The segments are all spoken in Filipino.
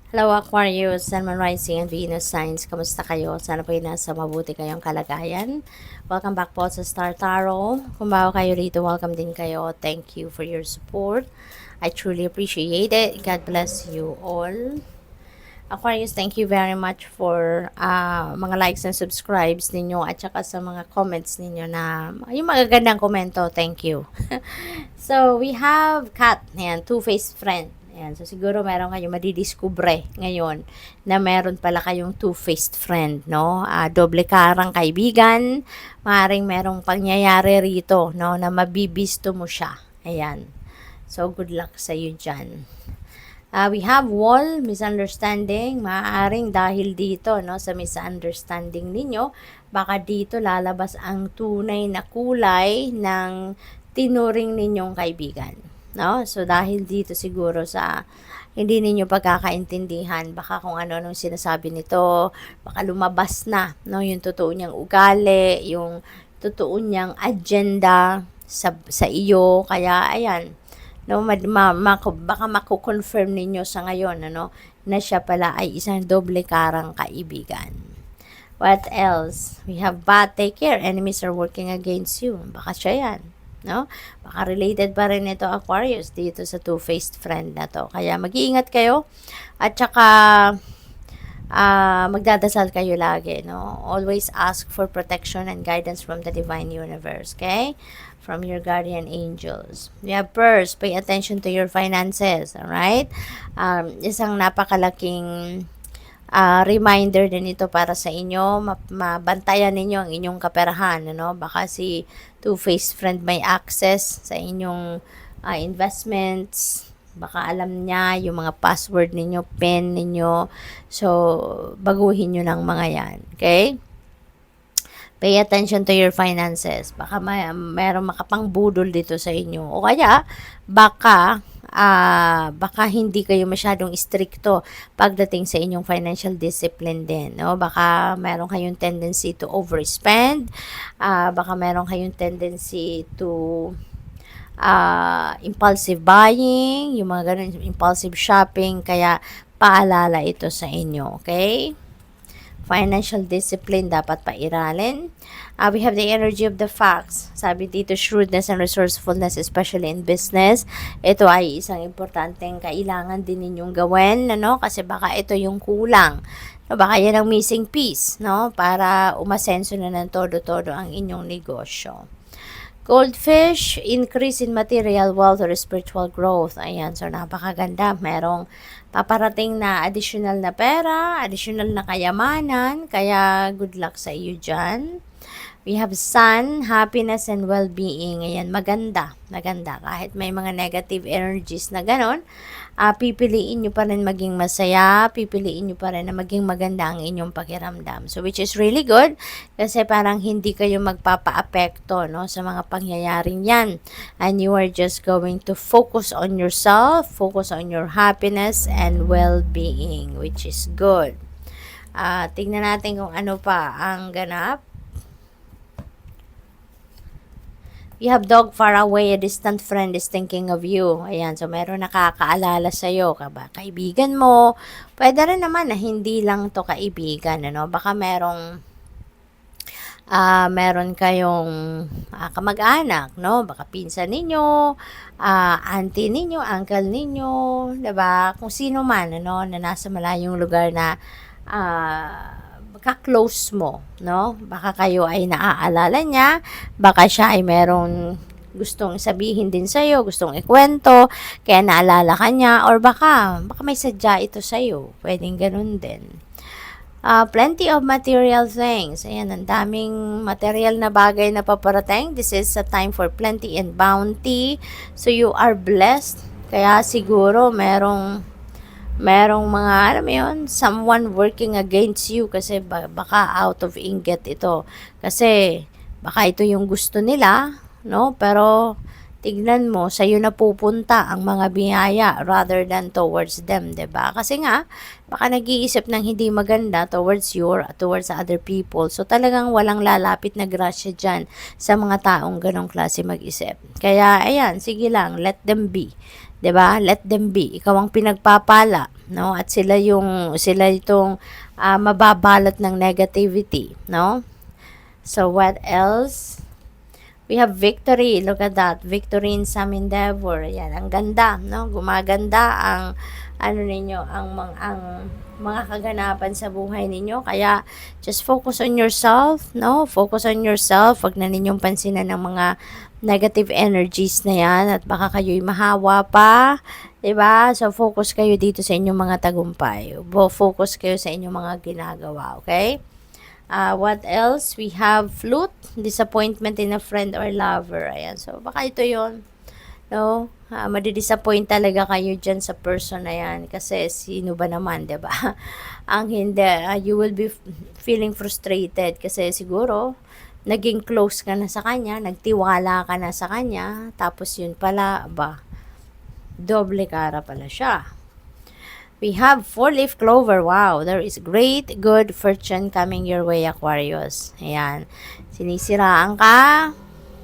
Hello Aquarius, Sun, Moon, Rising, and Venus signs. Kamusta kayo? Sana po nasa mabuti kayong kalagayan. Welcome back po sa Star Tarot. Kung bago kayo rito, welcome din kayo. Thank you for your support. I truly appreciate it. God bless you all. Aquarius, thank you very much for mga likes and subscribes ninyo at saka sa mga comments ninyo na yung magagandang komento. Thank you. So, we have Kat. Ayan, two-faced friend. Ayan, so siguro meron kayong madidiskubre ngayon na meron pala kayong two-faced friend, no? Doble karang kaibigan. Maring merong pangyayari rito, no? Na mabibisto mo siya. Ayan. So, good luck sa iyo dyan. We have wall, misunderstanding. Maaaring dahil dito, no, sa misunderstanding ninyo, baka dito lalabas ang tunay na kulay ng tinuring ninyong kaibigan. No? So, dahil dito siguro sa hindi ninyo pagkakaintindihan, baka kung ano-anong sinasabi nito, baka lumabas na, no, yung totoo niyang ugali, yung totoo niyang agenda sa iyo. Kaya, ayan, no, baka mako-confirm ninyo sa ngayon, ano, na siya pala ay isang doble karang kaibigan. What else? We have bad, take care, enemies are working against you. Baka siya yan, no? Baka related pa rin ito, Aquarius, dito sa two-faced friend na to. Kaya mag-iingat kayo at saka magdadasal kayo lagi, no? Always ask for protection and guidance from the divine universe, okay? From your guardian angels. We have purse, pay attention to your finances, alright? Isang napakalaking reminder din ito para sa inyo, mabantayan ninyo ang inyong kaperahan, ano? Baka si two-faced friend may access sa inyong investments, baka alam niya yung mga password ninyo, PIN ninyo. So, baguhin nyo ng mga yan. Okay? Pay attention to your finances. Baka mayroong makapangbudol dito sa inyo. O kaya, baka hindi kayo masyadong stricto pagdating sa inyong financial discipline din, no? Baka meron kayong tendency to overspend, baka meron kayong tendency to impulsive buying, yung mga ganun, impulsive shopping, kaya paalala ito sa inyo, okay? Financial discipline dapat pairalin. We have the energy of the facts. Sabi dito, shrewdness and resourcefulness, especially in business. Ito ay isang importanteng kailangan din ninyong gawin, ano? Kasi baka ito yung kulang. No, baka yan ang missing piece, no? Para umasenso na ng todo-todo ang inyong negosyo. Goldfish, increase in material wealth or spiritual growth. Ayan, so napakaganda. Merong paparating na additional na pera, additional na kayamanan. Kaya good luck sa iyo dyan. We have sun, happiness and well-being. Ayan, maganda. Maganda. Kahit may mga negative energies na ganon, pipiliin nyo pa rin maging masaya, pipiliin nyo pa rin na maging maganda ang inyong pakiramdam. So, which is really good kasi parang hindi kayo magpapa-apekto, no, sa mga pangyayaring yan. And you are just going to focus on yourself, focus on your happiness and well-being, which is good. Tingnan natin kung ano pa ang ganap. You have dog far away, a distant friend is thinking of you. Ayan, so meron nakakaalala sa'yo, kaibigan mo. Pwede rin naman na hindi lang to kaibigan, ano? Baka meron kayong kamag-anak, no? Baka pinsan ninyo, auntie ninyo, uncle ninyo, diba? Kung sino man, ano, na nasa malayong lugar na ka-close mo, no? Baka kayo ay naaalala niya, baka siya ay merong gustong sabihin din sa'yo, gustong ikwento, kaya naalala ka niya, or baka may sadya ito sa'yo. Pwedeng ganun din. Plenty of material things. Ayan, ang daming material na bagay na paparating. This is a time for plenty and bounty. So, you are blessed. Kaya siguro merong mga, alam mo yun, someone working against you kasi baka out of inget ito. Kasi baka ito yung gusto nila, no? Pero tignan mo, sa'yo na pupunta ang mga biyaya rather than towards them, 'di ba? Kasi nga, baka nag-iisip ng hindi maganda towards you or towards other people. So talagang walang lalapit na grasya dyan sa mga taong ganong klase mag-isip. Kaya, ayan, sige lang, let them be. 'Di ba? Let them be. Ikaw ang pinagpapala. no? At sila itong mababalot ng negativity, no? So what else? We have victory. Look at that. Victory in some endeavor. Yan, ang ganda, no? Gumaganda ang ano ninyo, ang mga kaganapan sa buhay ninyo. Kaya just focus on yourself, no? Focus on yourself. Wag na ninyong pansinan ng mga negative energies na yan at baka kayo'y mahawa pa. 'Di ba? So focus kayo dito sa inyong mga tagumpay. Focus kayo sa inyong mga ginagawa, okay? What else? We have flute, disappointment in a friend or lover. Ayan. So, baka ito yon, no? Madidisappoint talaga kayo dyan sa person na yan. Kasi sino ba naman, di ba? Ang hindi, you will be feeling frustrated. Kasi siguro, naging close ka na sa kanya, nagtiwala ka na sa kanya, tapos yun pala, doble kara pala siya. We have 4-leaf clover. Wow, there is great good fortune coming your way, Aquarius. Ayan. Sinisiraan ka,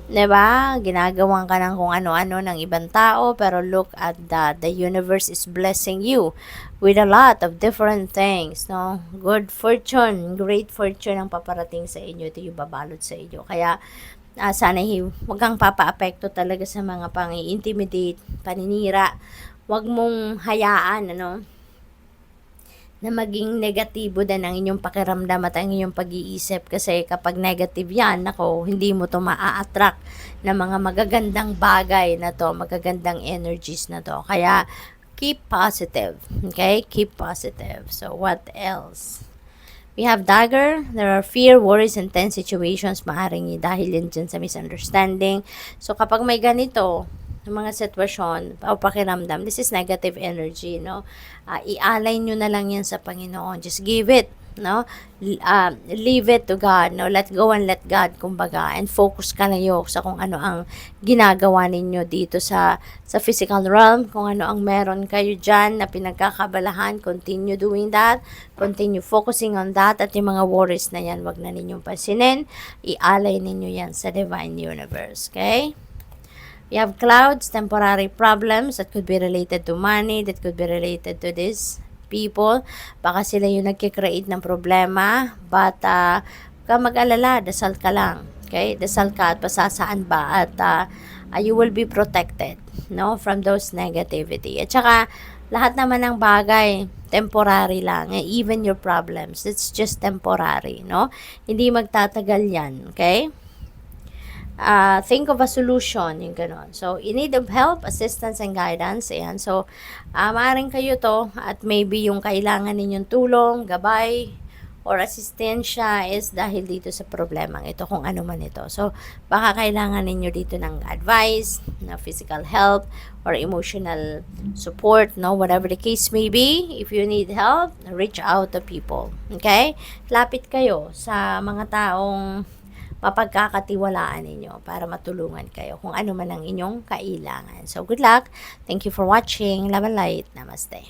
'di ba? Ginagawan ka ng kung ano-ano ng ibang tao, pero look at that. The universe is blessing you with a lot of different things, no? Good fortune, great fortune ang paparating sa inyo. Ito yung babalot sa inyo. Kaya sana huwag kang papaapekto talaga sa mga pang-intimidate, paninira. Huwag mong hayaan, na maging negatibo din ang inyong pakiramdam at ang inyong pag-iisip, kasi kapag negative yan, nako, hindi mo to maa-attract na mga magagandang bagay na to, magagandang energies na to. Kaya keep positive, okay? Keep positive. So what else? We have dagger. There are fear, worries, and tense situations. Maaring dahil yan dyan sa misunderstanding. So kapag may ganito, mga sitwasyon o pakiramdam, this is negative energy, no? Ialay nyo na lang yan sa Panginoon. Just give it, no? Leave it to God, no? Let go and let God, kumbaga. And focus ka kayo sa kung ano ang ginagawa ninyo dito sa physical realm. Kung ano ang meron kayo dyan na pinagkakabalahan, continue doing that. Continue focusing on that. At yung mga worries na yan, wag na ninyong pansinin. Ialay ninyo yan sa divine universe, okay? You have clouds, temporary problems that could be related to money, that could be related to these people. Baka sila yung nagkikreate ng problema, but ka mag-alala, dasal ka lang. Okay? Dasal ka at pasasaan ba, at you will be protected, no, from those negativity. At saka lahat naman ng bagay temporary lang, even your problems, it's just temporary, no? Hindi magtatagal yan, okay? Think of a solution, yung ganon. So, in need of help, assistance, and guidance. Ayan. So, maaaring kayo to, at maybe yung kailangan ninyong tulong, gabay, or asistensya is dahil dito sa problemang ito, kung ano man ito. So, baka kailangan ninyo dito ng advice, na physical help, or emotional support, no? Whatever the case may be, if you need help, reach out to people. Okay? Lapit kayo sa mga taong mapagkakatiwalaan ninyo para matulungan kayo kung ano man ang inyong kailangan. So, good luck. Thank you for watching. Love and light. Namaste.